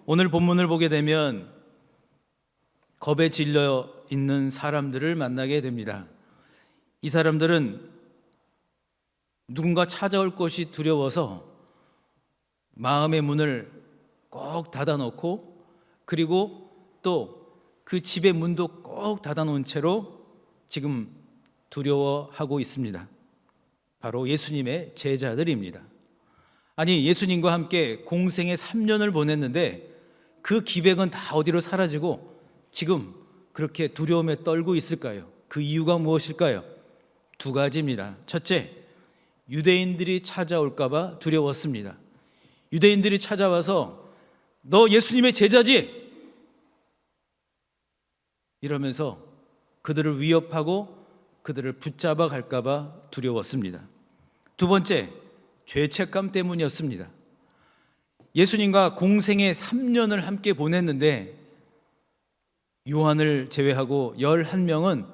오늘 본문을 보게 되면 겁에 질려 있는 사람들을 만나게 됩니다. 이 사람들은 누군가 찾아올 것이 두려워서 마음의 문을 꼭 닫아놓고, 그리고 또 그 집의 문도 꼭 닫아놓은 채로 지금 두려워하고 있습니다. 바로 예수님의 제자들입니다. 아니, 예수님과 함께 공생의 3년을 보냈는데 그 기백은 다 어디로 사라지고 지금 그렇게 두려움에 떨고 있을까요? 그 이유가 무엇일까요? 두 가지입니다. 첫째, 유대인들이 찾아올까 봐 두려웠습니다. 유대인들이 찾아와서 너 예수님의 제자지? 이러면서 그들을 위협하고 그들을 붙잡아 갈까 봐 두려웠습니다. 두 번째, 죄책감 때문이었습니다. 예수님과 공생의 3년을 함께 보냈는데 요한을 제외하고 11명은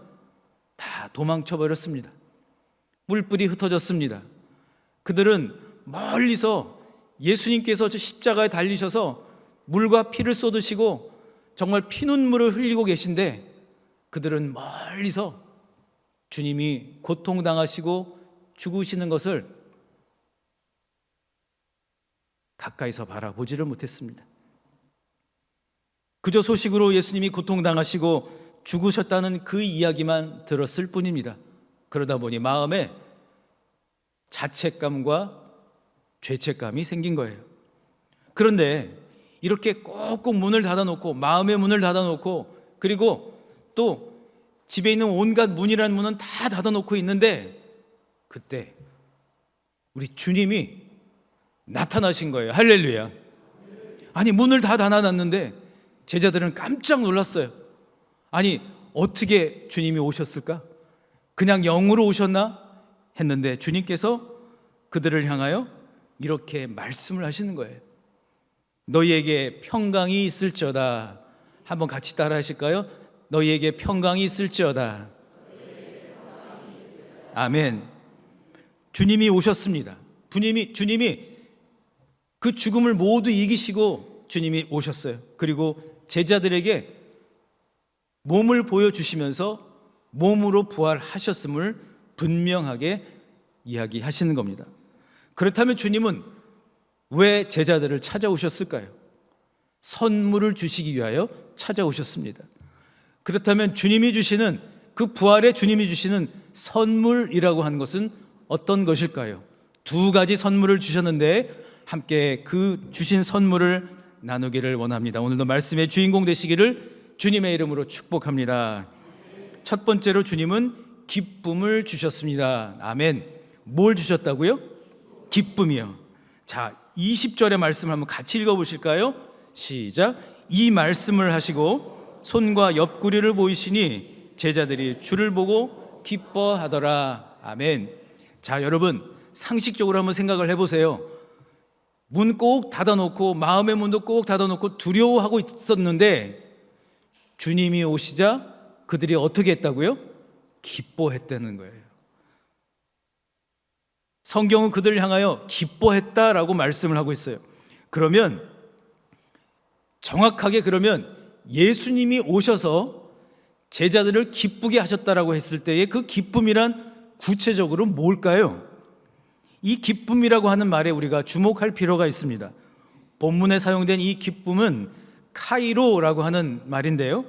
다 도망쳐 버렸습니다. 뿔뿔이 흩어졌습니다. 그들은 멀리서 예수님께서 저 십자가에 달리셔서 물과 피를 쏟으시고 정말 피눈물을 흘리고 계신데 그들은 멀리서 주님이 고통당하시고 죽으시는 것을 가까이서 바라보지를 못했습니다. 그저 소식으로 예수님이 고통당하시고 죽으셨다는 그 이야기만 들었을 뿐입니다. 그러다 보니 마음에 자책감과 죄책감이 생긴 거예요. 그런데 이렇게 꼭꼭 문을 닫아놓고, 마음의 문을 닫아놓고, 그리고 또 집에 있는 온갖 문이라는 문은 다 닫아놓고 있는데 그때 우리 주님이 나타나신 거예요. 할렐루야. 아니, 문을 다 닫아놨는데 제자들은 깜짝 놀랐어요. 아니, 어떻게 주님이 오셨을까? 그냥 영으로 오셨나? 했는데 주님께서 그들을 향하여 이렇게 말씀을 하시는 거예요. 너희에게 평강이 있을지어다. 한번 같이 따라 하실까요? 너희에게 평강이 있을지어다. 아멘. 주님이 오셨습니다. 주님이 그 죽음을 모두 이기시고 주님이 오셨어요. 그리고 제자들에게 몸을 보여주시면서 몸으로 부활하셨음을 분명하게 이야기하시는 겁니다. 그렇다면 주님은 왜 제자들을 찾아오셨을까요? 선물을 주시기 위하여 찾아오셨습니다. 그렇다면 주님이 주시는, 그 부활의 주님이 주시는 선물이라고 하는 것은 어떤 것일까요? 두 가지 선물을 주셨는데 함께 그 주신 선물을 나누기를 원합니다. 오늘도 말씀의 주인공 되시기를 주님의 이름으로 축복합니다. 첫 번째로 주님은 기쁨을 주셨습니다. 아멘. 뭘 주셨다고요? 기쁨이요. 자, 20절의 말씀을 한번 같이 읽어보실까요? 시작. 이 말씀을 하시고 손과 옆구리를 보이시니 제자들이 주를 보고 기뻐하더라. 아멘. 자, 여러분 상식적으로 한번 생각을 해보세요. 문 꼭 닫아놓고, 마음의 문도 꼭 닫아놓고 두려워하고 있었는데 주님이 오시자 그들이 어떻게 했다고요? 기뻐했다는 거예요. 성경은 그들을 향하여 기뻐했다라고 말씀을 하고 있어요. 그러면 정확하게 예수님이 오셔서 제자들을 기쁘게 하셨다라고 했을 때의 그 기쁨이란 구체적으로 뭘까요? 이 기쁨이라고 하는 말에 우리가 주목할 필요가 있습니다. 본문에 사용된 이 기쁨은 카이로라고 하는 말인데요,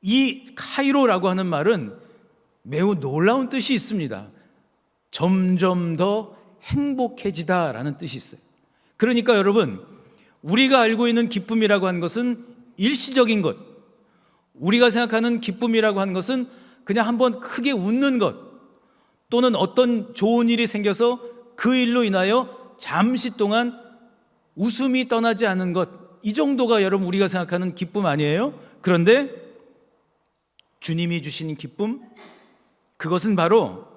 이 카이로라고 하는 말은 매우 놀라운 뜻이 있습니다. 점점 더 행복해지다라는 뜻이 있어요. 그러니까 여러분, 우리가 알고 있는 기쁨이라고 하는 것은 일시적인 것, 우리가 생각하는 기쁨이라고 하는 것은 그냥 한번 크게 웃는 것, 또는 어떤 좋은 일이 생겨서 그 일로 인하여 잠시 동안 웃음이 떠나지 않은 것, 이 정도가 여러분 우리가 생각하는 기쁨 아니에요? 그런데 주님이 주신 기쁨, 그것은 바로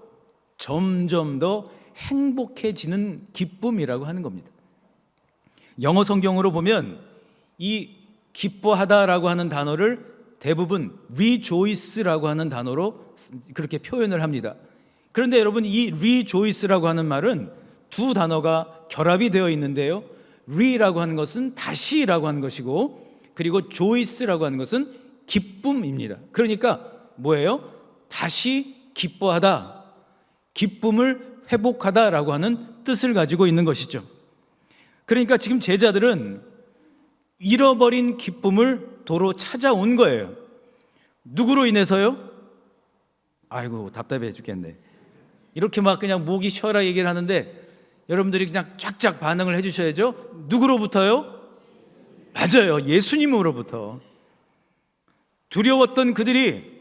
점점 더 행복해지는 기쁨이라고 하는 겁니다. 영어 성경으로 보면 이 기뻐하다라고 하는 단어를 대부분 rejoice라고 하는 단어로 그렇게 표현을 합니다. 그런데 여러분, 이 rejoice라고 하는 말은 두 단어가 결합이 되어 있는데요, 리라고 하는 것은 다시라고 하는 것이고, 그리고 조이스라고 하는 것은 기쁨입니다. 그러니까 뭐예요? 다시 기뻐하다, 기쁨을 회복하다라고 하는 뜻을 가지고 있는 것이죠. 그러니까 지금 제자들은 잃어버린 기쁨을 도로 찾아온 거예요. 누구로 인해서요? 아이고, 답답해 죽겠네. 이렇게 막 그냥 목이 쉬어라 얘기를 하는데 여러분들이 그냥 쫙쫙 반응을 해주셔야죠. 누구로부터요? 맞아요, 예수님으로부터. 두려웠던 그들이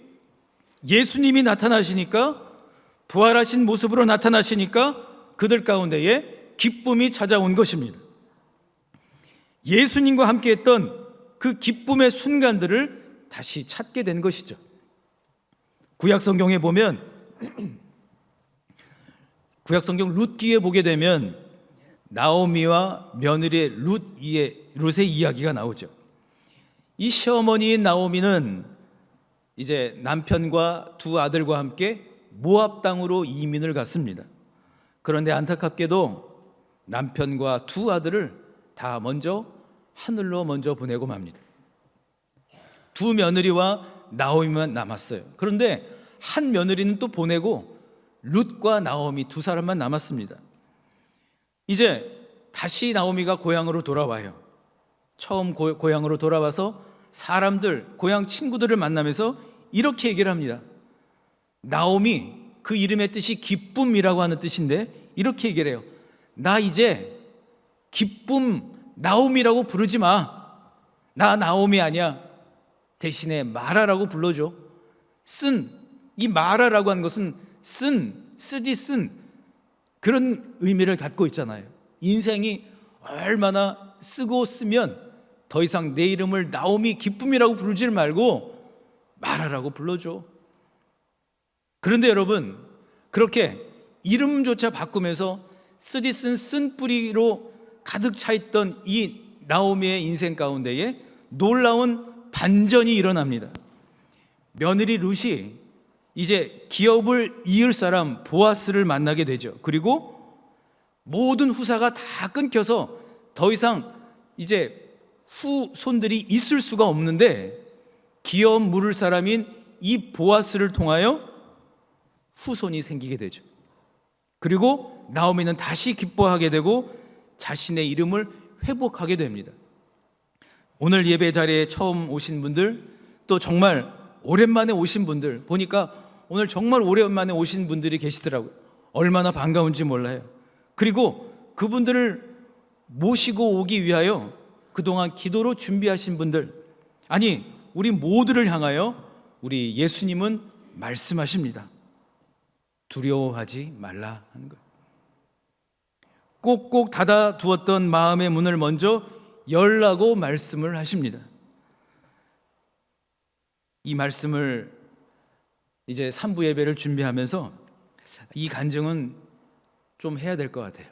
예수님이 나타나시니까, 부활하신 모습으로 나타나시니까 그들 가운데에 기쁨이 찾아온 것입니다. 예수님과 함께했던 그 기쁨의 순간들을 다시 찾게 된 것이죠. 구약성경에 보면 구약성경 룻기에 보게 되면 나오미와 며느리 룻의 이야기가 나오죠. 이 시어머니인 나오미는 이제 남편과 두 아들과 함께 모압 땅으로 이민을 갔습니다. 그런데 안타깝게도 남편과 두 아들을 다 먼저 하늘로 먼저 보내고 맙니다. 두 며느리와 나오미만 남았어요. 그런데 한 며느리는 또 보내고 룻과 나오미 두 사람만 남았습니다. 이제 다시 나오미가 고향으로 돌아와요. 처음 고향으로 돌아와서 사람들, 고향 친구들을 만나면서 이렇게 얘기를 합니다. 나오미, 그 이름의 뜻이 기쁨이라고 하는 뜻인데 이렇게 얘기를 해요. 나 이제 기쁨 나오미라고 부르지 마. 나 나오미 아니야. 대신에 마라라고 불러줘. 이 마라라고 하는 것은 쓰디 쓴 그런 의미를 갖고 있잖아요. 인생이 얼마나 쓰고 쓰면 더 이상 내 이름을 나오미 기쁨이라고 부르지 말고 마라라고 불러줘. 그런데 여러분, 그렇게 이름조차 바꾸면서 쓰디 쓴 뿌리로 가득 차 있던 이 나오미의 인생 가운데에 놀라운 반전이 일어납니다. 며느리 룻이 이제 기업을 이을 사람 보아스를 만나게 되죠. 그리고 모든 후사가 다 끊겨서 더 이상 이제 후손들이 있을 수가 없는데 기업 물을 사람인 이 보아스를 통하여 후손이 생기게 되죠. 그리고 나오미는 다시 기뻐하게 되고 자신의 이름을 회복하게 됩니다. 오늘 예배 자리에 처음 오신 분들, 또 정말 오랜만에 오신 분들 보니까 오늘 정말 오랜만에 오신 분들이 계시더라고요. 얼마나 반가운지 몰라요. 그리고 그분들을 모시고 오기 위하여 그동안 기도로 준비하신 분들, 아니 우리 모두를 향하여 우리 예수님은 말씀하십니다. 두려워하지 말라 하는 거예요. 꼭꼭 닫아 두었던 마음의 문을 먼저 열라고 말씀을 하십니다. 이 말씀을 이제 3부 예배를 준비하면서 이 간증은 좀 해야 될 것 같아요.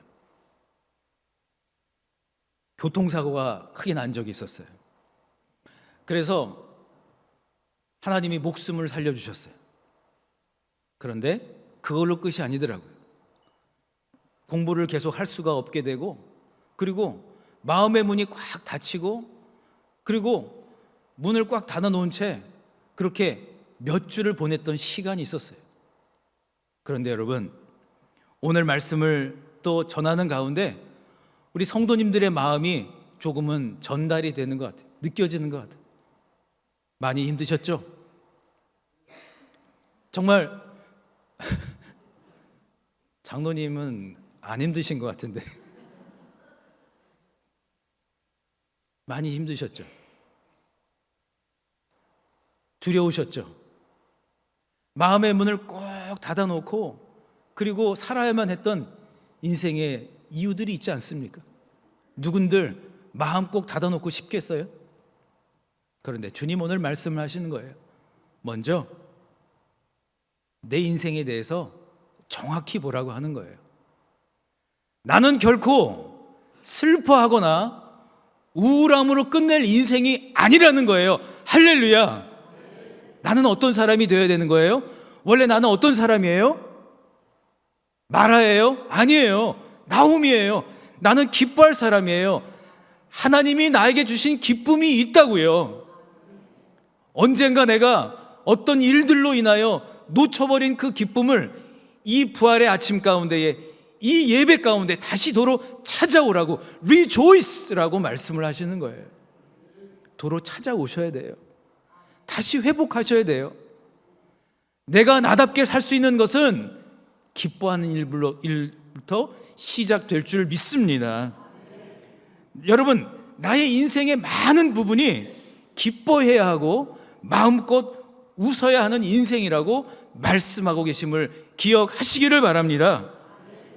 교통사고가 크게 난 적이 있었어요. 그래서 하나님이 목숨을 살려주셨어요. 그런데 그걸로 끝이 아니더라고요. 공부를 계속 할 수가 없게 되고, 그리고 마음의 문이 꽉 닫히고, 그리고 문을 꽉 닫아 놓은 채 그렇게 몇 주를 보냈던 시간이 있었어요. 그런데 여러분, 오늘 말씀을 또 전하는 가운데 우리 성도님들의 마음이 조금은 전달이 되는 것 같아요. 느껴지는 것 같아요. 많이 힘드셨죠? 정말 장로님은 안 힘드신 것 같은데 많이 힘드셨죠? 두려우셨죠? 마음의 문을 꼭 닫아놓고 그리고 살아야만 했던 인생의 이유들이 있지 않습니까? 누군들 마음 꼭 닫아놓고 싶겠어요? 그런데 주님 오늘 말씀을 하시는 거예요. 먼저 내 인생에 대해서 정확히 보라고 하는 거예요. 나는 결코 슬퍼하거나 우울함으로 끝낼 인생이 아니라는 거예요. 할렐루야. 나는 어떤 사람이 되어야 되는 거예요? 원래 나는 어떤 사람이에요? 마라예요? 아니에요. 나오미예요. 나는 기뻐할 사람이에요. 하나님이 나에게 주신 기쁨이 있다고요. 언젠가 내가 어떤 일들로 인하여 놓쳐버린 그 기쁨을 이 부활의 아침 가운데에, 이 예배 가운데 다시 도로 찾아오라고, rejoice라고 말씀을 하시는 거예요. 도로 찾아오셔야 돼요. 다시 회복하셔야 돼요. 내가 나답게 살 수 있는 것은 기뻐하는 일부터 시작될 줄 믿습니다. 여러분, 나의 인생의 많은 부분이 기뻐해야 하고 마음껏 웃어야 하는 인생이라고 말씀하고 계심을 기억하시기를 바랍니다.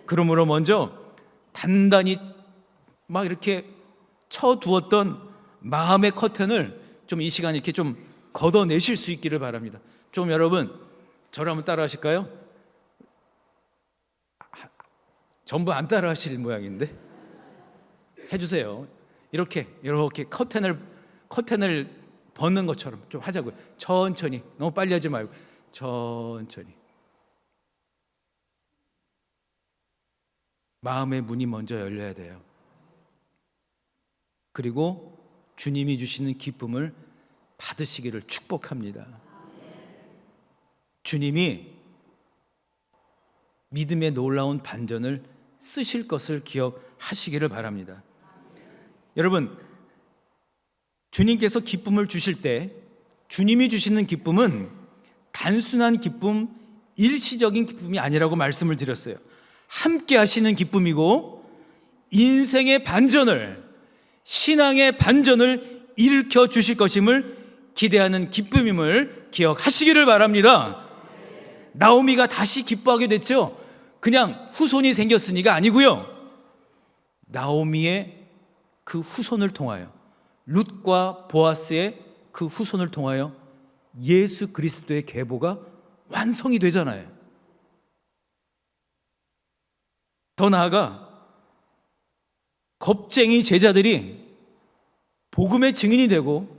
그러므로 먼저 단단히 막 이렇게 쳐두었던 마음의 커튼을 좀 이 시간 이렇게 좀 걷어내실 수 있기를 바랍니다. 좀 여러분, 저를 한번 따라 하실까요? 전부 안 따라 하실 모양인데 해주세요. 이렇게 커튼을 벗는 것처럼 좀 하자고요. 천천히, 너무 빨리 하지 말고 천천히. 마음의 문이 먼저 열려야 돼요. 그리고 주님이 주시는 기쁨을 받으시기를 축복합니다. 주님이 믿음의 놀라운 반전을 쓰실 것을 기억하시기를 바랍니다. 여러분, 주님께서 기쁨을 주실 때 주님이 주시는 기쁨은 단순한 기쁨, 일시적인 기쁨이 아니라고 말씀을 드렸어요. 함께 하시는 기쁨이고 인생의 반전을, 신앙의 반전을 일으켜 주실 것임을 기대하는 기쁨임을 기억하시기를 바랍니다. 나오미가 다시 기뻐하게 됐죠. 그냥 후손이 생겼으니가 아니고요. 나오미의 그 후손을 통하여, 룻과 보아스의 그 후손을 통하여 예수 그리스도의 계보가 완성이 되잖아요. 더 나아가 겁쟁이 제자들이 복음의 증인이 되고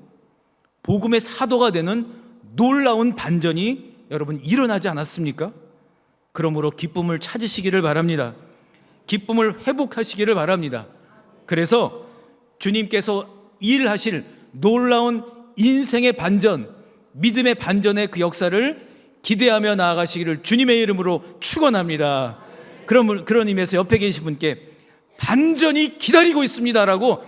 복음의 사도가 되는 놀라운 반전이 여러분 일어나지 않았습니까? 그러므로 기쁨을 찾으시기를 바랍니다. 기쁨을 회복하시기를 바랍니다. 그래서 주님께서 일하실 놀라운 인생의 반전, 믿음의 반전의 그 역사를 기대하며 나아가시기를 주님의 이름으로 축원합니다. 그런 의미에서 옆에 계신 분께 반전이 기다리고 있습니다라고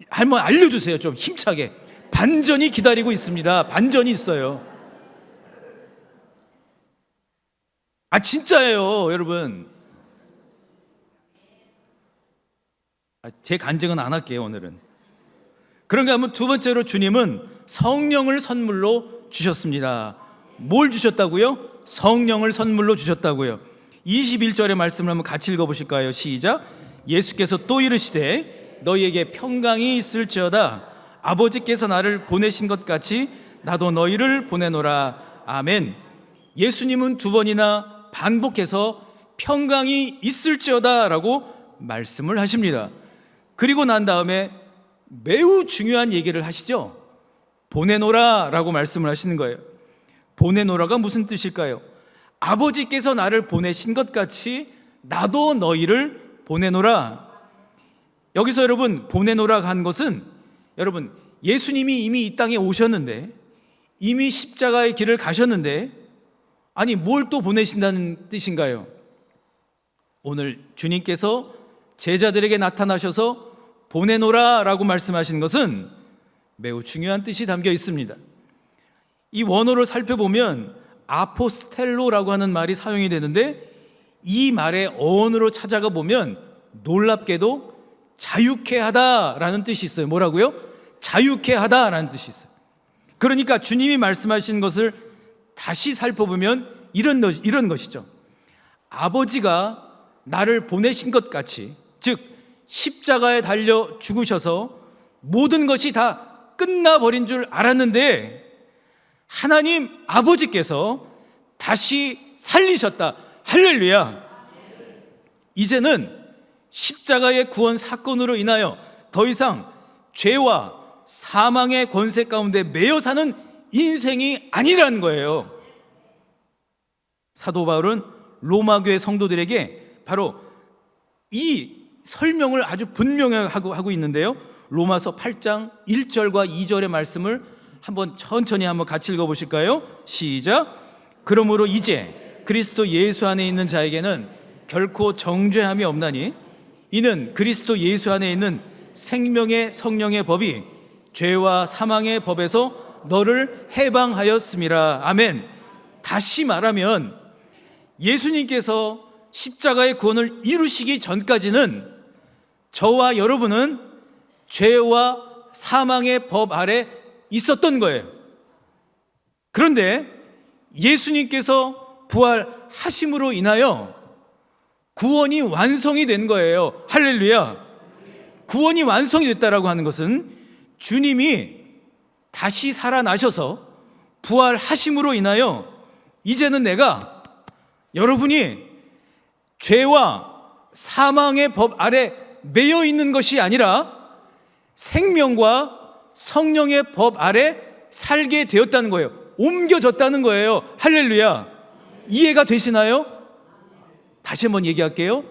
한번 알려주세요. 좀 힘차게. 반전이 기다리고 있습니다. 반전이 있어요. 진짜예요, 여러분. 제 간증은 안 할게요, 오늘은. 그런가 하면 두 번째로 주님은 성령을 선물로 주셨습니다. 뭘 주셨다고요? 성령을 선물로 주셨다고요. 21절의 말씀을 한번 같이 읽어보실까요? 시작. 예수께서 또 이르시되 너희에게 평강이 있을지어다. 아버지께서 나를 보내신 것 같이 나도 너희를 보내노라. 아멘. 예수님은 두 번이나 반복해서 평강이 있을지어다 라고 말씀을 하십니다. 그리고 난 다음에 매우 중요한 얘기를 하시죠. 보내노라 라고 말씀을 하시는 거예요. 보내노라가 무슨 뜻일까요? 아버지께서 나를 보내신 것 같이 나도 너희를 보내노라. 여기서 여러분 보내노라 한 것은, 여러분 예수님이 이미 이 땅에 오셨는데, 이미 십자가의 길을 가셨는데, 아니 뭘 또 보내신다는 뜻인가요? 오늘 주님께서 제자들에게 나타나셔서 보내노라 라고 말씀하신 것은 매우 중요한 뜻이 담겨 있습니다. 이 원어를 살펴보면 아포스텔로라고 하는 말이 사용이 되는데, 이 말의 어원으로 찾아가 보면 놀랍게도 자유케 하다라는 뜻이 있어요. 뭐라고요? 자유케 하다라는 뜻이 있어요. 그러니까 주님이 말씀하신 것을 다시 살펴보면 이런 것이죠. 아버지가 나를 보내신 것 같이, 즉 십자가에 달려 죽으셔서 모든 것이 다 끝나버린 줄 알았는데 하나님 아버지께서 다시 살리셨다. 할렐루야. 이제는 십자가의 구원 사건으로 인하여 더 이상 죄와 사망의 권세 가운데 매여 사는 인생이 아니라는 거예요. 사도 바울은 로마교회 성도들에게 바로 이 설명을 아주 분명하게 하고 있는데요. 로마서 8장 1절과 2절의 말씀을 천천히 같이 읽어보실까요? 시작. 그러므로 이제 그리스도 예수 안에 있는 자에게는 결코 정죄함이 없나니 이는 그리스도 예수 안에 있는 생명의 성령의 법이 죄와 사망의 법에서 너를 해방하였음이라. 아멘. 다시 말하면 예수님께서 십자가의 구원을 이루시기 전까지는 저와 여러분은 죄와 사망의 법 아래 있었던 거예요. 그런데 예수님께서 부활하심으로 인하여 구원이 완성이 된 거예요. 할렐루야. 구원이 완성이 됐다라고 하는 것은 주님이 다시 살아나셔서 부활하심으로 인하여 이제는 여러분이 죄와 사망의 법 아래 매여 있는 것이 아니라 생명과 성령의 법 아래 살게 되었다는 거예요. 옮겨졌다는 거예요. 할렐루야. 이해가 되시나요? 다시 한번 얘기할게요.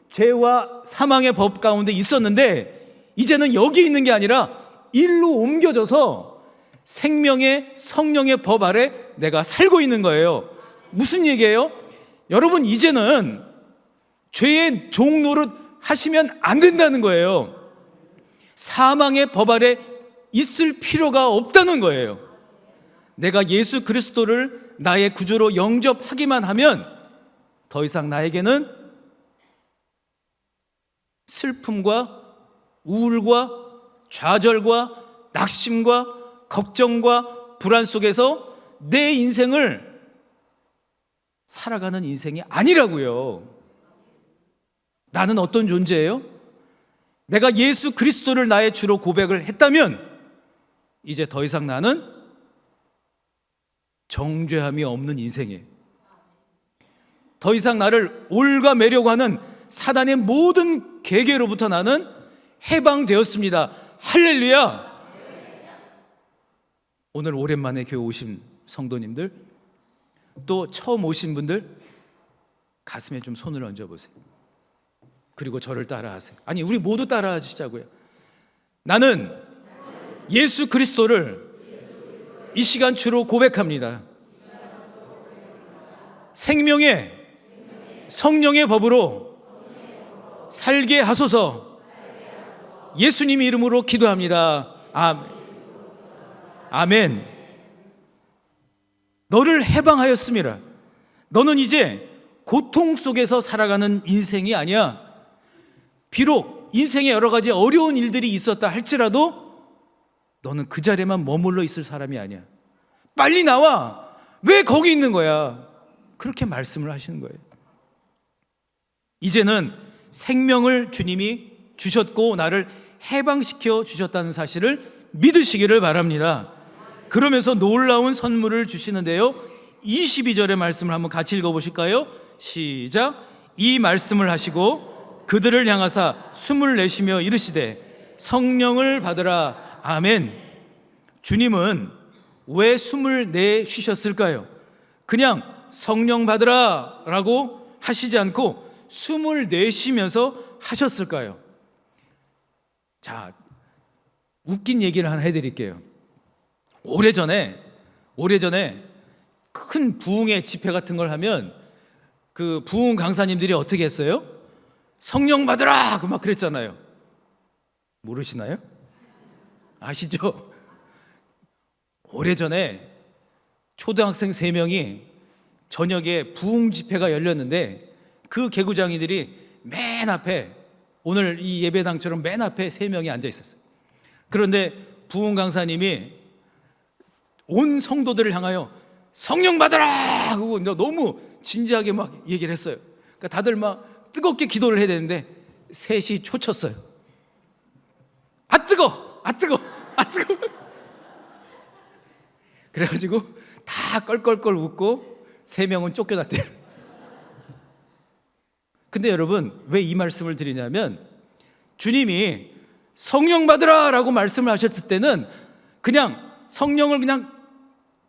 죄와 사망의 법 가운데 있었는데 이제는 여기 있는 게 아니라 일로 옮겨져서 생명의 성령의 법 아래 내가 살고 있는 거예요. 무슨 얘기예요? 여러분, 이제는 죄의 종노릇 하시면 안 된다는 거예요. 사망의 법 아래 있을 필요가 없다는 거예요. 내가 예수 그리스도를 나의 구주로 영접하기만 하면 더 이상 나에게는 슬픔과 우울과 좌절과 낙심과 걱정과 불안 속에서 내 인생을 살아가는 인생이 아니라고요. 나는 어떤 존재예요? 내가 예수 그리스도를 나의 주로 고백을 했다면 이제 더 이상 나는 정죄함이 없는 인생이에요. 더 이상 나를 올가매려고 하는 사단의 모든 계계로부터 나는 해방되었습니다. 할렐루야. 오늘 오랜만에 교회 오신 성도님들, 또 처음 오신 분들 가슴에 좀 손을 얹어보세요. 그리고 저를 따라하세요. 아니, 우리 모두 따라하시자고요. 나는 예수 그리스도를 이 시간 주로 고백합니다. 생명의 성령의 법으로 살게 하소서. 예수님 이름으로 기도합니다. 아멘. 너를 해방하였습니다. 너는 이제 고통 속에서 살아가는 인생이 아니야. 비록 인생에 여러 가지 어려운 일들이 있었다 할지라도 너는 그 자리에만 머물러 있을 사람이 아니야. 빨리 나와. 왜 거기 있는 거야? 그렇게 말씀을 하시는 거예요. 이제는 생명을 주님이 주셨고 나를 해방시켜 주셨다는 사실을 믿으시기를 바랍니다. 그러면서 놀라운 선물을 주시는데요, 22절의 말씀을 한번 같이 읽어보실까요? 시작. 이 말씀을 하시고 그들을 향하사 숨을 내쉬며 이르시되 성령을 받으라. 아멘. 주님은 왜 숨을 내쉬셨을까요? 그냥 성령 받으라 라고 하시지 않고 숨을 내쉬면서 하셨을까요? 자, 웃긴 얘기를 하나 해드릴게요. 오래전에 큰 부흥의 집회 같은 걸 하면 그 부흥 강사님들이 어떻게 했어요? 성령 받으라! 막 그랬잖아요. 모르시나요? 아시죠? 오래전에 초등학생 3명이 저녁에 부흥 집회가 열렸는데 그 개구장이들이 맨 앞에, 오늘 이 예배당처럼 맨 앞에 3명이 앉아 있었어요. 그런데 부흥 강사님이 온 성도들을 향하여 성령 받아라! 하고 너무 진지하게 막 얘기를 했어요. 그러니까 다들 막 뜨겁게 기도를 해야 되는데 셋이 초쳤어요. 아 뜨거! 아 뜨거! 아 뜨거! 그래가지고 다 껄껄껄 웃고 3명은 쫓겨났대요. 근데 여러분, 왜 이 말씀을 드리냐면 주님이 성령 받으라 라고 말씀을 하셨을 때는 그냥 성령을 그냥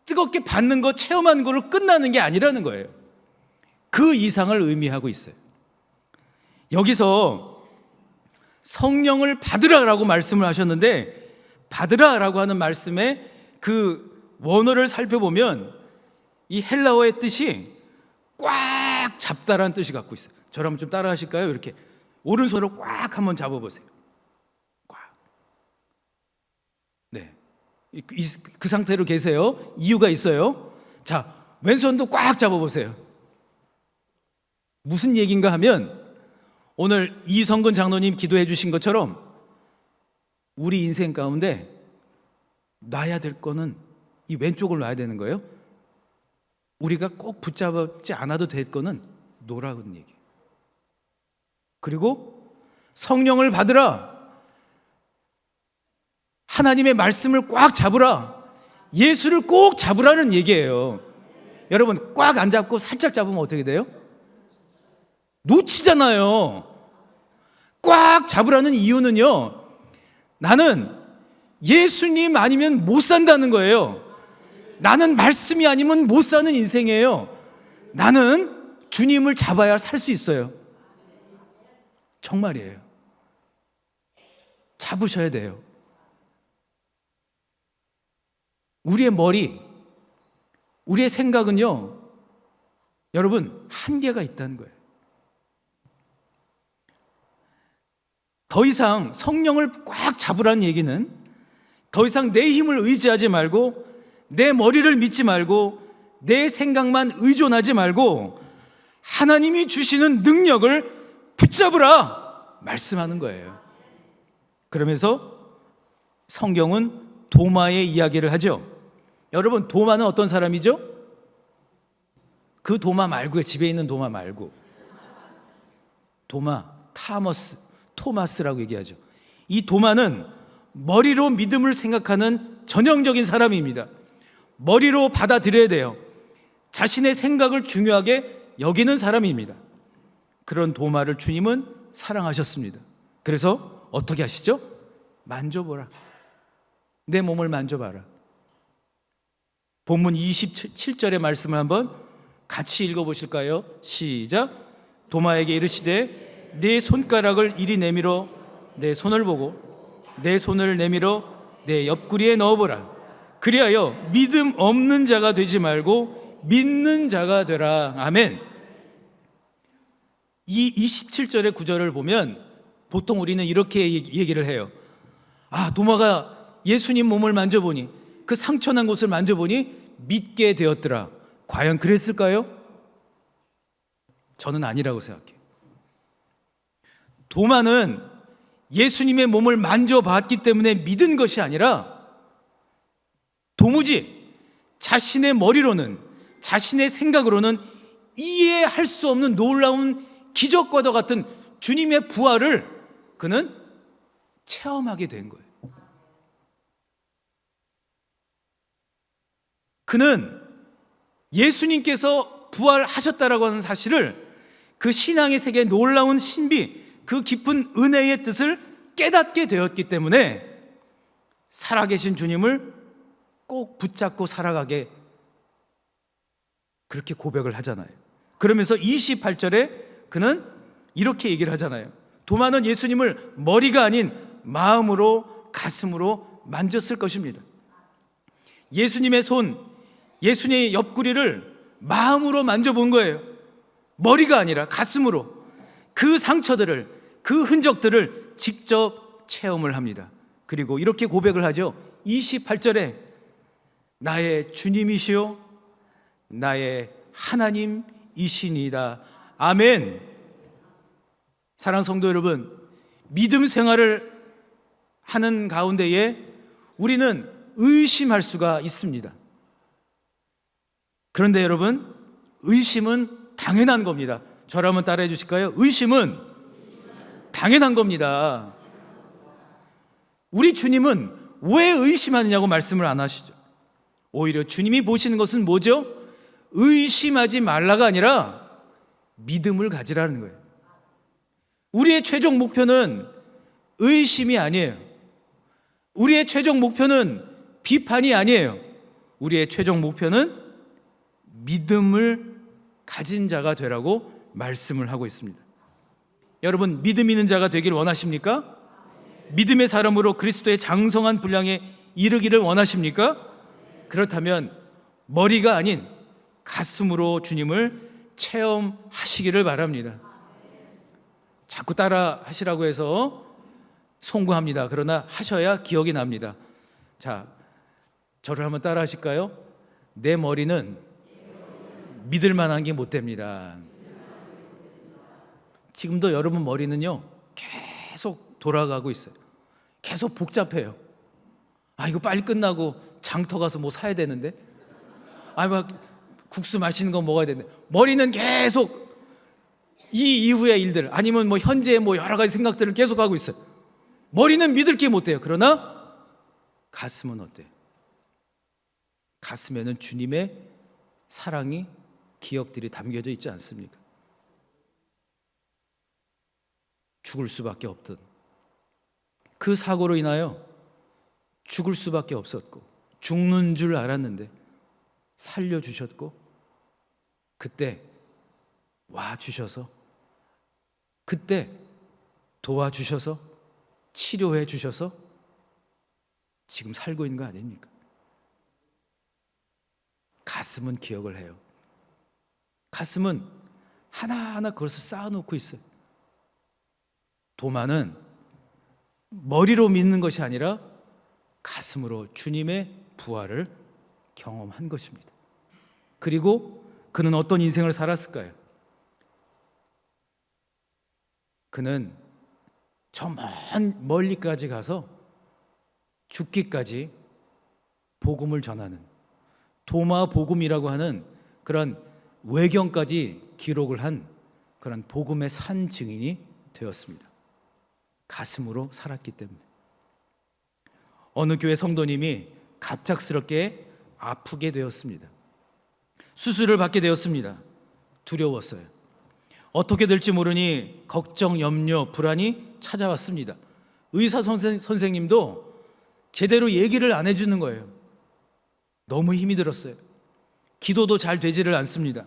뜨겁게 받는 거, 체험하는 걸로 끝나는 게 아니라는 거예요. 그 이상을 의미하고 있어요. 여기서 성령을 받으라라고 말씀을 하셨는데, 받으라라고 하는 말씀의 그 원어를 살펴보면 이 헬라어의 뜻이 꽉 잡다라는 뜻이 갖고 있어요. 저를 한번 좀 따라 하실까요? 이렇게 오른손으로 꽉 한번 잡아보세요. 꽉. 네. 그 상태로 계세요. 이유가 있어요. 자, 왼손도 꽉 잡아보세요. 무슨 얘기인가 하면, 오늘 이성근 장로님 기도해 주신 것처럼 우리 인생 가운데 놔야 될 거는 이 왼쪽을 놔야 되는 거예요. 우리가 꼭 붙잡지 않아도 될 거는 놓으라는 얘기예요. 그리고 성령을 받으라, 하나님의 말씀을 꽉 잡으라, 예수를 꼭 잡으라는 얘기예요. 여러분, 꽉 안 잡고 살짝 잡으면 어떻게 돼요? 놓치잖아요. 꽉 잡으라는 이유는요, 나는 예수님 아니면 못 산다는 거예요. 나는 말씀이 아니면 못 사는 인생이에요. 나는 주님을 잡아야 살 수 있어요. 정말이에요. 잡으셔야 돼요. 우리의 머리, 우리의 생각은요, 여러분, 한계가 있다는 거예요. 더 이상 성령을 꽉 잡으라는 얘기는, 더 이상 내 힘을 의지하지 말고, 내 머리를 믿지 말고, 내 생각만 의존하지 말고 하나님이 주시는 능력을 붙잡으라 말씀하는 거예요. 그러면서 성경은 도마의 이야기를 하죠. 여러분, 도마는 어떤 사람이죠? 그 도마 말고요. 집에 있는 도마 말고. 도마, 토마스라고 얘기하죠. 이 도마는 머리로 믿음을 생각하는 전형적인 사람입니다. 머리로 받아들여야 돼요. 자신의 생각을 중요하게 여기는 사람입니다. 그런 도마를 주님은 사랑하셨습니다. 그래서 어떻게 하시죠? 만져보라. 내 몸을 만져봐라. 본문 27절의 말씀을 한번 같이 읽어보실까요? 시작. 도마에게 이르시되 내 손가락을 이리 내밀어 내 손을 보고 내 손을 내밀어 내 옆구리에 넣어보라. 그리하여 믿음 없는 자가 되지 말고 믿는 자가 되라. 아멘. 이 27절의 구절을 보면 보통 우리는 이렇게 얘기를 해요. 아, 도마가 예수님 몸을 만져보니, 그 상처난 곳을 만져보니 믿게 되었더라. 과연 그랬을까요? 저는 아니라고 생각해요. 도마는 예수님의 몸을 만져봤기 때문에 믿은 것이 아니라, 도무지 자신의 머리로는, 자신의 생각으로는 이해할 수 없는 놀라운 기적과도 같은 주님의 부활을 그는 체험하게 된 거예요. 그는 예수님께서 부활하셨다라고 하는 사실을, 그 신앙의 세계의 놀라운 신비, 그 깊은 은혜의 뜻을 깨닫게 되었기 때문에 살아계신 주님을 꼭 붙잡고 살아가게, 그렇게 고백을 하잖아요. 그러면서 28절에 그는 이렇게 얘기를 하잖아요. 도마는 예수님을 머리가 아닌 마음으로, 가슴으로 만졌을 것입니다. 예수님의 손, 예수님의 옆구리를 마음으로 만져본 거예요. 머리가 아니라 가슴으로. 그 상처들을, 그 흔적들을 직접 체험을 합니다. 그리고 이렇게 고백을 하죠. 28절에 나의 주님이시요 나의 하나님이시니이다. 아멘. 사랑하는 성도 여러분, 믿음 생활을 하는 가운데에 우리는 의심할 수가 있습니다. 그런데 여러분, 의심은 당연한 겁니다. 저를 한번 따라해 주실까요? 의심은 당연한 겁니다. 우리 주님은 왜 의심하느냐고 말씀을 안 하시죠. 오히려 주님이 보시는 것은 뭐죠? 의심하지 말라가 아니라 믿음을 가지라는 거예요. 우리의 최종 목표는 의심이 아니에요. 우리의 최종 목표는 비판이 아니에요. 우리의 최종 목표는 믿음을 가진 자가 되라고 말씀을 하고 있습니다. 여러분, 믿음 있는 자가 되길 원하십니까? 믿음의 사람으로 그리스도의 장성한 분량에 이르기를 원하십니까? 그렇다면 머리가 아닌 가슴으로 주님을 체험하시기를 바랍니다. 자꾸 따라 하시라고 해서 송구합니다. 그러나 하셔야 기억이 납니다. 자, 저를 한번 따라 하실까요? 내 머리는 믿을 만한 게 못 됩니다. 지금도 여러분 머리는요, 계속 돌아가고 있어요. 계속 복잡해요. 아, 이거 빨리 끝나고 장터 가서 뭐 사야 되는데, 아, 막 국수 맛있는 거 먹어야 되는데, 머리는 계속 이 이후의 일들, 아니면 뭐 현재의 뭐 여러 가지 생각들을 계속 하고 있어요. 머리는 믿을 게 못 돼요. 그러나 가슴은 어때요? 가슴에는 주님의 사랑이, 기억들이 담겨져 있지 않습니까? 죽을 수밖에 없던 그 사고로 인하여 죽을 수밖에 없었고, 죽는 줄 알았는데 살려주셨고, 그때 와주셔서, 그때 도와주셔서, 치료해 주셔서 지금 살고 있는 거 아닙니까? 가슴은 기억을 해요. 가슴은 하나하나 그것을 쌓아놓고 있어요. 도마는 머리로 믿는 것이 아니라 가슴으로 주님의 부활을 경험한 것입니다. 그리고 그는 어떤 인생을 살았을까요? 그는 저 먼 멀리까지 가서 죽기까지 복음을 전하는, 도마 복음이라고 하는 그런 외경까지 기록을 한 그런 복음의 산 증인이 되었습니다. 가슴으로 살았기 때문에. 어느 교회 성도님이 갑작스럽게 아프게 되었습니다. 수술을 받게 되었습니다. 두려웠어요. 어떻게 될지 모르니 걱정, 염려, 불안이 찾아왔습니다. 의사 선생님도 제대로 얘기를 안 해주는 거예요. 너무 힘이 들었어요. 기도도 잘 되지를 않습니다.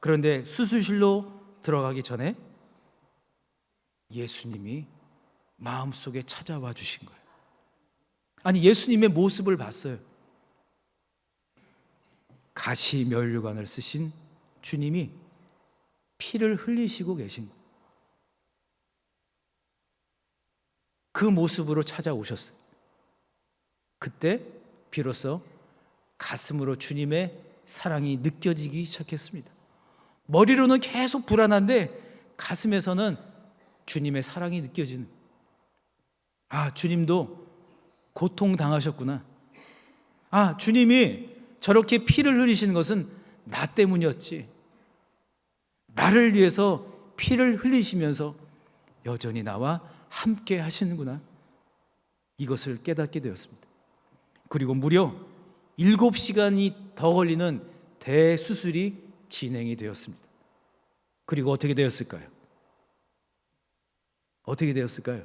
그런데 수술실로 들어가기 전에 예수님이 마음속에 찾아와 주신 거예요. 아니, 예수님의 모습을 봤어요. 가시면류관을 쓰신 주님이 피를 흘리시고 계신 거예요. 그 모습으로 찾아오셨어요. 그때 비로소 가슴으로 주님의 사랑이 느껴지기 시작했습니다. 머리로는 계속 불안한데 가슴에서는 주님의 사랑이 느껴지는, 아, 주님도 고통당하셨구나. 아, 주님이 저렇게 피를 흘리시는 것은 나 때문이었지. 나를 위해서 피를 흘리시면서 여전히 나와 함께 하시는구나. 이것을 깨닫게 되었습니다. 그리고 무려 7시간이 더 걸리는 대수술이 진행이 되었습니다. 그리고 어떻게 되었을까요? 어떻게 되었을까요?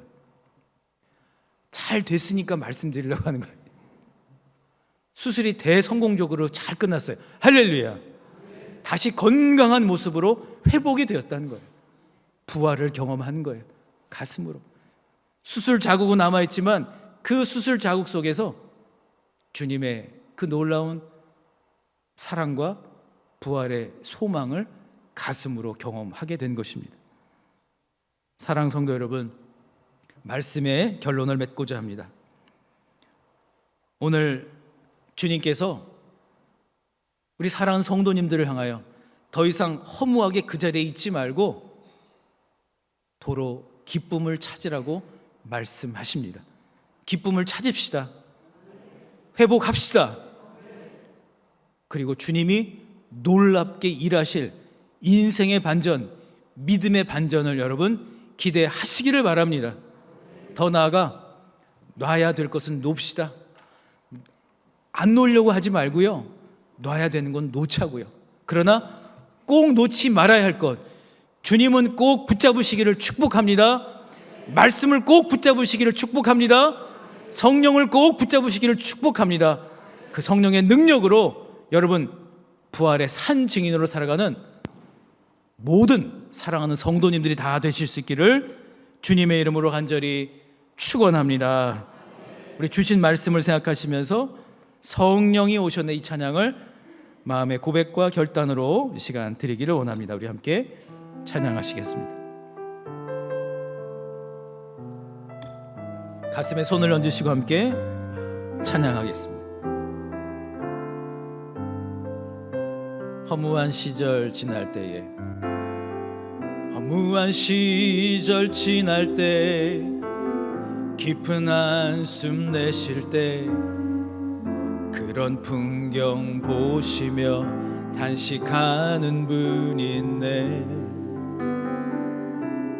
잘 됐으니까 말씀드리려고 하는 거예요. 수술이 대성공적으로 잘 끝났어요. 할렐루야. 다시 건강한 모습으로 회복이 되었다는 거예요. 부활을 경험한 거예요. 가슴으로. 수술 자국은 남아있지만 그 수술 자국 속에서 주님의 그 놀라운 사랑과 부활의 소망을 가슴으로 경험하게 된 것입니다. 사랑 성도 여러분, 말씀의 결론을 맺고자 합니다. 오늘 주님께서 우리 사랑하는 성도님들을 향하여 더 이상 허무하게 그 자리에 있지 말고 도로 기쁨을 찾으라고 말씀하십니다. 기쁨을 찾읍시다. 회복합시다. 그리고 주님이 놀랍게 일하실 인생의 반전, 믿음의 반전을 여러분 기대하시기를 바랍니다. 더 나아가 놔야 될 것은 놓읍시다. 안 놓으려고 하지 말고요, 놔야 되는 건 놓자고요. 그러나 꼭 놓지 말아야 할 것, 주님은 꼭 붙잡으시기를 축복합니다. 말씀을 꼭 붙잡으시기를 축복합니다. 성령을 꼭 붙잡으시기를 축복합니다. 그 성령의 능력으로 여러분 부활의 산 증인으로 살아가는 모든 사랑하는 성도님들이 다 되실 수 있기를 주님의 이름으로 간절히 축원합니다. 우리 주신 말씀을 생각하시면서 성령이 오셨네, 이 찬양을 마음의 고백과 결단으로 이 시간 드리기를 원합니다. 우리 함께 찬양하시겠습니다. 가슴에 손을 얹으시고 함께 찬양하겠습니다. 허무한 시절 지날 때에, 허무한 시절 지날 때, 깊은 한숨 내쉴 때, 그런 풍경 보시며 단식하는 분이 있네.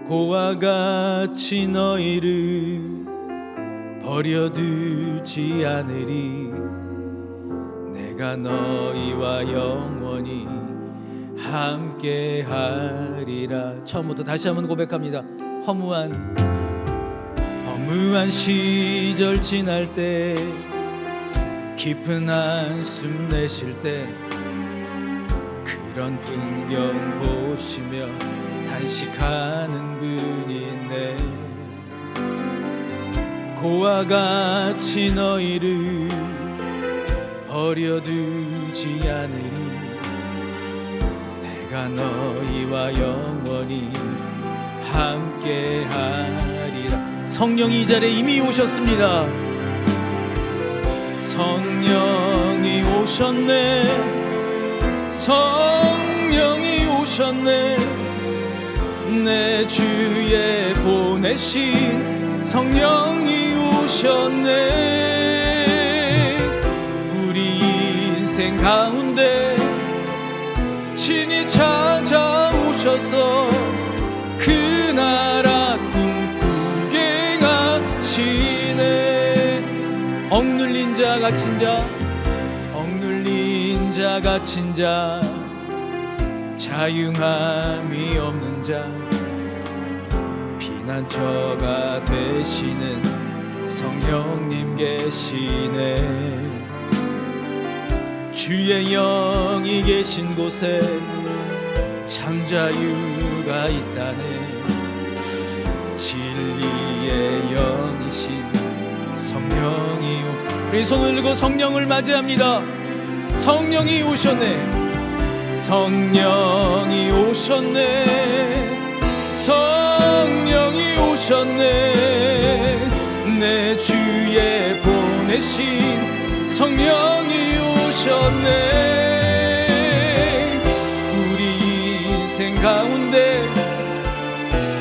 고와 같이 너희를 버려두지 않으리. 내가 너희와 영원히 함께하리라. 처음부터 다시 한번 고백합니다. 허무한 시절 지날 때, 깊은 한숨 내쉴 때, 그런 풍경 보시며 단식하는 분이 있네. 고와 같이 너희를 버려두지 않으리. 내가 너희와 영원히 함께하리라. 성령이 이 자리에 이미 오셨습니다. 성령이 오셨네. 성령이 오셨네. 내 주에 보내신 성령이 오셨네. 우리 인생 가운데 친히 찾아오셔서 그 나라 꿈꾸게 하시네. 억눌린 자 갇힌 자, 억눌린 자 갇힌 자, 자유함이 없는 자, 피난처가 되시는 성령님 계시네. 주의 영이 계신 곳에 참 자유가 있다네. 진리의 영이신 성령이 우리 손을 들고 성령을 맞이합니다. 성령이 오셨네. 성령이 오셨네. 성령이 오셨네. 내 주에 보내신 성령이 오셨네. 우리 인생 가운데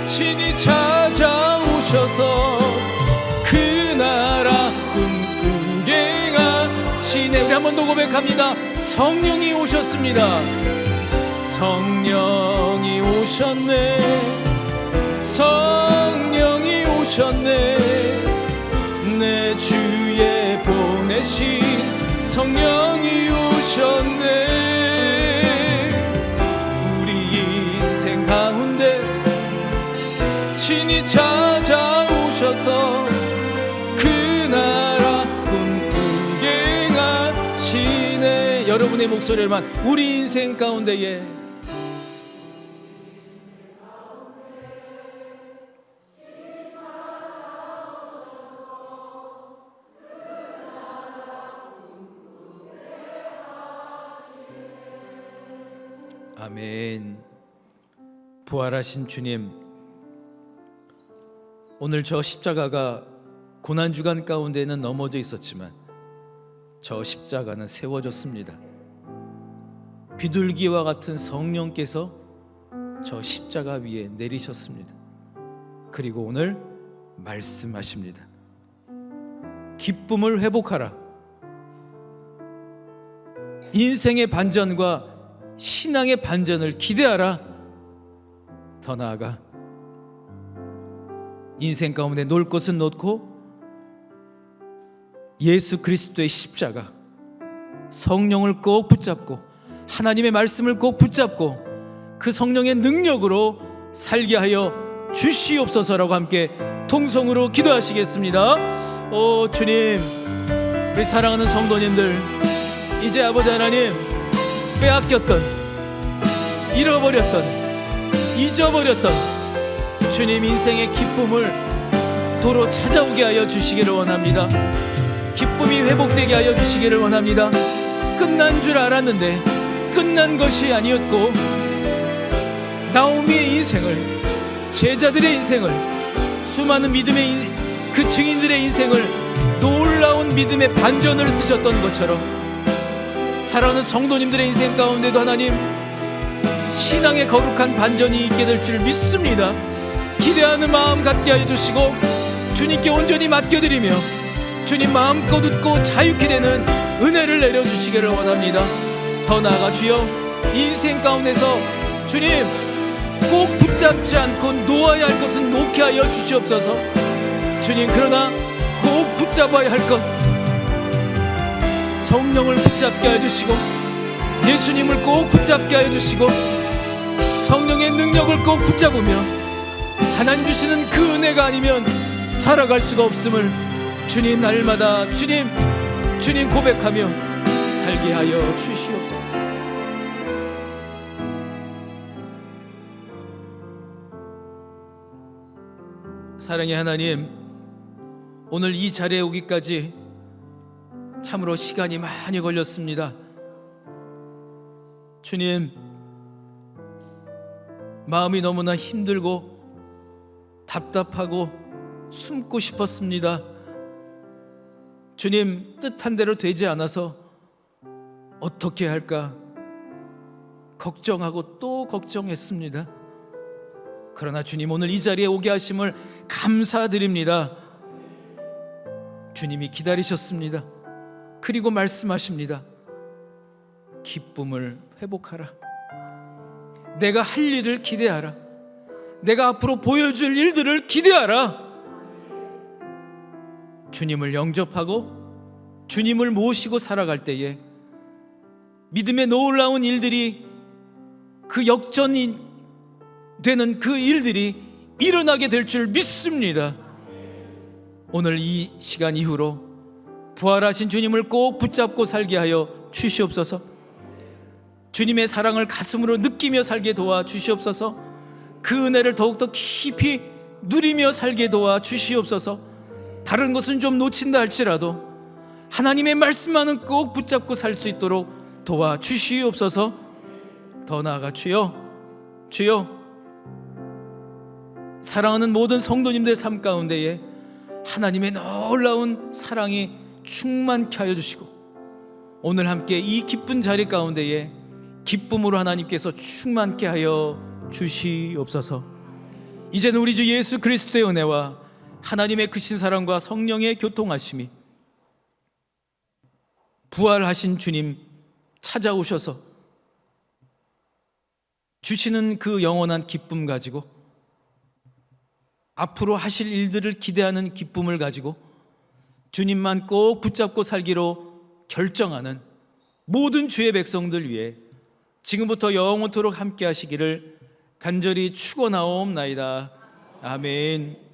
친히 찾아오셔서 그 나라 꿈꾸게 하시네. 우리 한 번 더 고백합니다. 성령이 오셨습니다. 성령이 오셨네. 성령이 오셨네. 내 주에 보내신 성령이 오셨네. 우리 인생 가운데 친히 찾아오셔서 그 나라 꿈꾸게 하시네. 여러분의 목소리를만 우리 인생 가운데에 아멘. 부활하신 주님, 오늘 저 십자가가 고난주간 가운데는 넘어져 있었지만 저 십자가는 세워졌습니다. 비둘기와 같은 성령께서 저 십자가 위에 내리셨습니다. 그리고 오늘 말씀하십니다. 기쁨을 회복하라. 인생의 반전과 신앙의 반전을 기대하라. 더 나아가 인생 가운데 놓을 것은 놓고 예수 그리스도의 십자가, 성령을 꼭 붙잡고 하나님의 말씀을 꼭 붙잡고 그 성령의 능력으로 살게 하여 주시옵소서라고 함께 통성으로 기도하시겠습니다. 오 주님, 우리 사랑하는 성도님들, 이제 아버지 하나님 빼앗겼던, 잃어버렸던, 잊어버렸던 주님 인생의 기쁨을 도로 찾아오게 하여 주시기를 원합니다. 기쁨이 회복되게 하여 주시기를 원합니다. 끝난 줄 알았는데 끝난 것이 아니었고, 나오미의 인생을, 제자들의 인생을, 수많은 믿음의 그 증인들의 인생을 놀라운 믿음의 반전을 쓰셨던 것처럼 사랑하는 성도님들의 인생 가운데도 하나님 신앙의 거룩한 반전이 있게 될 줄 믿습니다. 기대하는 마음 갖게 하여 주시고 주님께 온전히 맡겨드리며 주님 마음껏 웃고 자유케 되는 은혜를 내려주시기를 원합니다. 더 나아가 주여, 이 인생 가운데서 주님 꼭 붙잡지 않고 놓아야 할 것은 놓게 하여 주시옵소서. 주님, 그러나 꼭 붙잡아야 할 것, 성령을 붙잡게 하여 주시고 예수님을 꼭 붙잡게 하여 주시고 성령의 능력을 꼭 붙잡으며 하나님 주시는 그 은혜가 아니면 살아갈 수가 없음을 주님 날마다 주님 고백하며 살게 하여 주시옵소서. 사랑의 하나님, 오늘 이 자리에 오기까지 참으로 시간이 많이 걸렸습니다. 주님, 마음이 너무나 힘들고 답답하고 숨고 싶었습니다. 주님, 뜻한 대로 되지 않아서 어떻게 할까 걱정하고 또 걱정했습니다. 그러나 주님, 오늘 이 자리에 오게 하심을 감사드립니다. 주님이 기다리셨습니다. 그리고 말씀하십니다. 기쁨을 회복하라. 내가 할 일을 기대하라. 내가 앞으로 보여줄 일들을 기대하라. 주님을 영접하고 주님을 모시고 살아갈 때에 믿음의 놀라운 일들이, 그 역전이 되는 그 일들이 일어나게 될 줄 믿습니다. 오늘 이 시간 이후로 부활하신 주님을 꼭 붙잡고 살게 하여 주시옵소서. 주님의 사랑을 가슴으로 느끼며 살게 도와 주시옵소서. 그 은혜를 더욱더 깊이 누리며 살게 도와 주시옵소서. 다른 것은 좀 놓친다 할지라도 하나님의 말씀만은 꼭 붙잡고 살 수 있도록 도와 주시옵소서. 더 나아가 주여, 사랑하는 모든 성도님들 삶 가운데에 하나님의 놀라운 사랑이 충만케 하여 주시고 오늘 함께 이 기쁜 자리 가운데에 기쁨으로 하나님께서 충만케 하여 주시옵소서. 이제는 우리 주 예수 그리스도의 은혜와 하나님의 크신 사랑과 성령의 교통하심이, 부활하신 주님 찾아오셔서 주시는 그 영원한 기쁨 가지고, 앞으로 하실 일들을 기대하는 기쁨을 가지고 주님만 꼭 붙잡고 살기로 결정하는 모든 주의 백성들 위해 지금부터 영원토록 함께 하시기를 간절히 축원하옵나이다. 아멘.